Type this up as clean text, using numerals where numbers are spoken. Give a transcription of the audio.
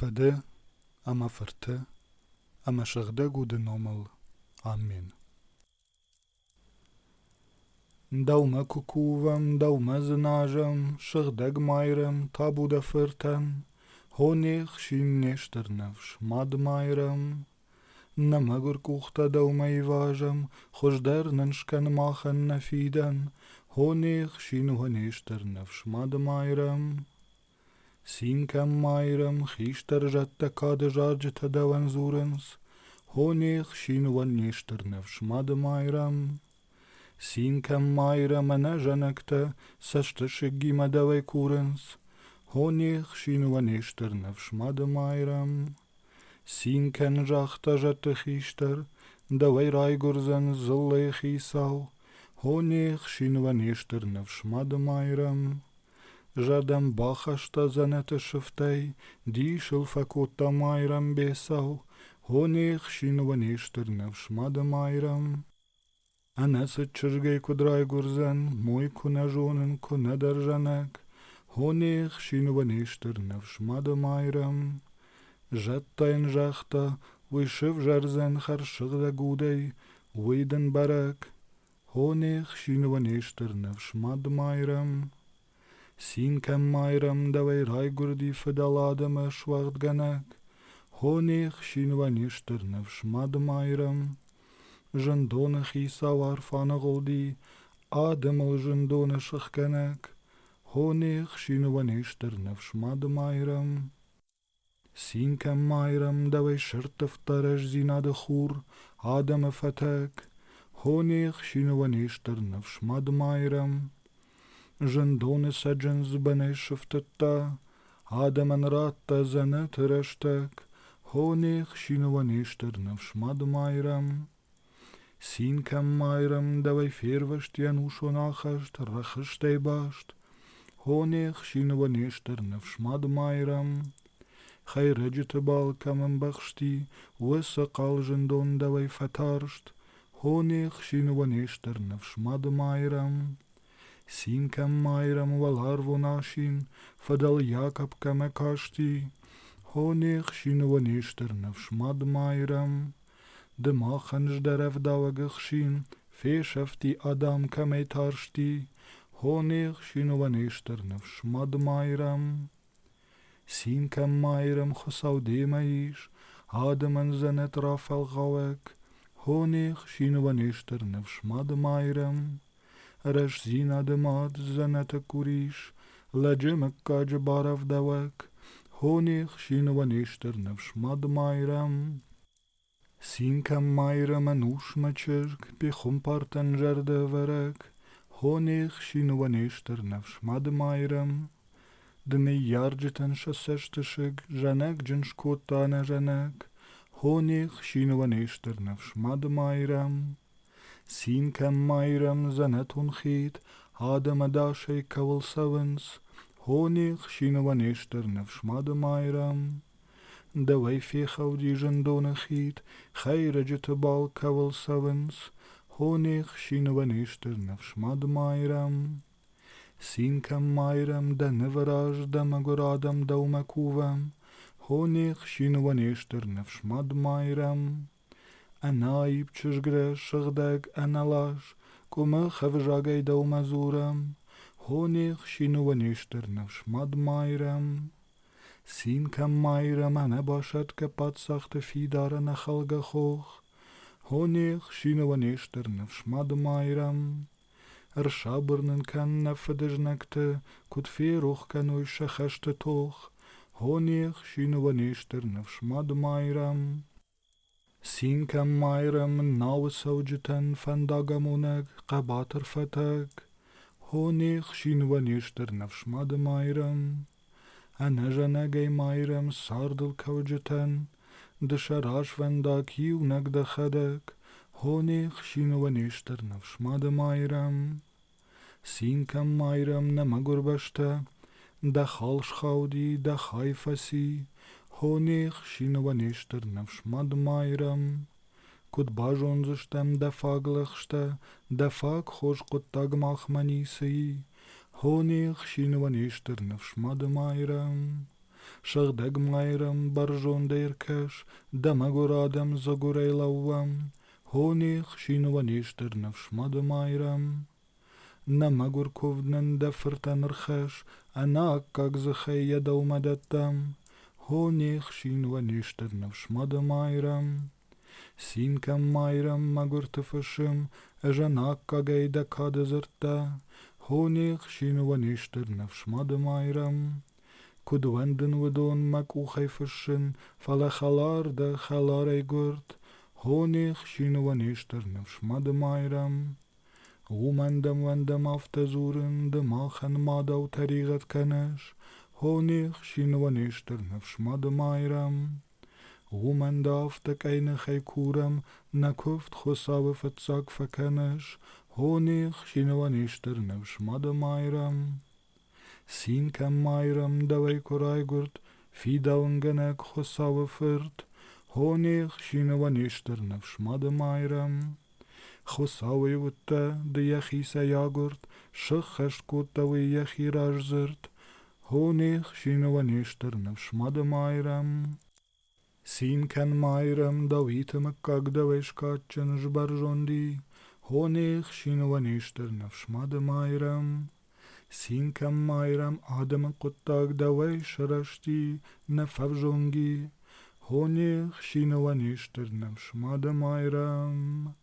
Kады, ama fırtı, ama Sıgьdæg Майræm. Amin. Dæumæ kuvæm, Dæumæ dzыназæм, Sıgьdæg Майræm, табу da фыртән, honig hsин neştır ныфс, Mады-Майрæм, mægуыр къухтæ Dæumæ ивазæм, Хуыздæр скæн mахæn fidæn, honig hsин neştır ныфs, Mады-Майрæм, Сека Майрæм, хистæр zædtæ Кады зарджытæ дәвән зурынс, honig hsин neştır ныфс, Mады-Майрæм, Сека Майрæм жänäktä, сăstăшыгимä дәвәй курынс, honig hsин neştır ныфс, Mады-Майрæм, Синкән жахта zædtæ хистæр, дәвәй райгурзән зыллай хисау, honig hsин neştır ныфс, Mады-Майрæm, Жадам бахашта зәнәтә шыфтәй, дишыл факутта Майрәм бесау, honig hsин neştır ныфс, Mады-Майрәм, Әнәсі чыжгай кудрай гурзән, мой күнә жонын күнә дәржәнәк, honig hsин neştır ныфс, Mады-Майрәм, zædtәйн жахта, вышыв жәрзән харшыгда гудәй, уйдын бәрәк, honig hsин neştır ныфс, Mады-Майрәм, Сека Майрәм дәвәй райгурди фыдаладымы швағдганәк, honig hsин neştır ныфс, Mады-Майрәм, жындоны хисау арфаны ғылди, адымыл жындоны шықканәк, honig hsин neştır ныфс, Mады-Майрәм, Сека Майрәм дәвәй шыртыфтараш зинады хур, адымы фәтәк, honig hsин neştır ныфс, Mады-Майрәм, жындоны сәджін збәнәй шыфтытта, адымын ратта зәні түрәштәк, honig hsин neştır ныфс, Mады-Майрәм, Сека Майрәм дәвәй фервашт янушон ахашт, рахыштәй башт, honig hsин neştır ныфс, Mады-Майрәм, хайрәджіті балкамын бақшти, высы қал жындон дәвәй фәтаршт, honig hsин neştır ныфс, Mады-Майрәм, Сека Майрәм валар вонашин, фадал Якоб кәмә кашти, honig hsин neştır ныфс, Mады-Майрәm, Дымахын ждәрәв дәвәгі хшин, фешәфти адам кәмәй таршти, honig hsин neştır ныфс, Mады-Майрәм, Сека Майрәм хысау демәйш, адымын зәнәт рафал ғавәк, honig hsин neştır ныфс, Mады-Майрәm, Рәш зинадымат зәнәті куриш, ләджімік кәджі барав дәвәк, honig hsин neştır ныфс, Mады-Майрәм, Сека Майрәм нушмы чырк, пехум партан жәрді вәрәк, honig hsин neştır ныфс, Mады-Майрәм, Дыны ярджытән шәсәштішік, жәнәк джін шкоттаны жәнәк, honig hsин neştır ныфс, Mады-Майрәм, Сека Майрәм зәнәт унхит, адымы дашай кәвіл сәвінс, honig hsин neştır ныфс, Mады-Майрәм, дәвәй фехауди жындоны хит, хайрәджіті бал кәвіл сәвінс, honig hsин neştır ныфс, Mады-Майрәм, Сека Майрәм дәні вараж дәмәгүр адам Дәумæ кувәм, honig hsин neştır ныфс, Mады-Майрәм, Әнайып чыжгрә Sıgьдæg әнәлаш, күмі хәвжагай Дәумæ зурам, honig hsин neştır ныфс, Mады-Майрәм, Сека Майрәм әнә башәткә патсақты фидәрі халга хох, honig hsин neştır ныфс, Mады-Майрәм, Ршабырнын кәннә фыдыжнәкті, күтферух кәнөй шәхәшті тох, honig hsин neştır ныфс, Mады-Майрәм, Сека Майрәм науы сәуджітән фәндагамунәк қабатыр фәтәк, honig hsин neştır ныфс, Mады-Майрәм, Әнә жәнәгәй Майрәм сардыл кәуджітән, дышараш фәндак юнәк дәхәдәк, honig hsин neştır ныфс, Mады-Майрәм, Сека Майрәм mægуыр бәштә, дә халшхауди дә хайфаси, honig hsин neştır ныфс, Mады-Майрәм, күт бажонзыштәм дә фаглыхштә, дә фаг хош куттаг махмәниси, honig hsin neştır ныфс, Mады-Майрәм, Sыгьдæg Майрәм баржондайр кәш, дәмәгүр адам загурай лаввам, хоних шин ваништер нывш Мады-Майрәм. Намагур ковднен да фыртән рхәш, анак как зәхәйя Дәумәдәттәм, хоних шин ваништер нывш Мады-Майрәм. Синкәм Майрәм магур тыфышым, әжәнак кагайда Кады зәрттә, хоних шин ваништер нывш Мады-Майрәм. Kudwenden wedon mægуыр fischen, falachalar de chalarei gurt, honig shin wanishter nivsh Mады-Майрәм. Wendem af te zuren, de machæn madau terigat kennish, honig shin wanishter nivsh Mады-Майрәм. Wende af te keine kurem, na kuft chosawe vetzak verkennish, honig shin wanishter nivsh Mады-Майрәm. Синкәм Майрәм давай корай гурт, fidæn genek chosawe fyrt, honig shin wanishter nivsh Mады-Майрәм. Chosawe wutte de yachisa jagurt, shachesht kotawe yachiraj zert, honig shin wanishter nivsh Mады-Майрәm. Синкән Майрәм давите мekak давай shkatchen jbarjondi, honig shin wanishter nivsh Mады-Майрәм. Синкәм Майрәм адem qottag давай sharashti nefavjongi, honig shin wanishter nivsh Mады-Майрәм.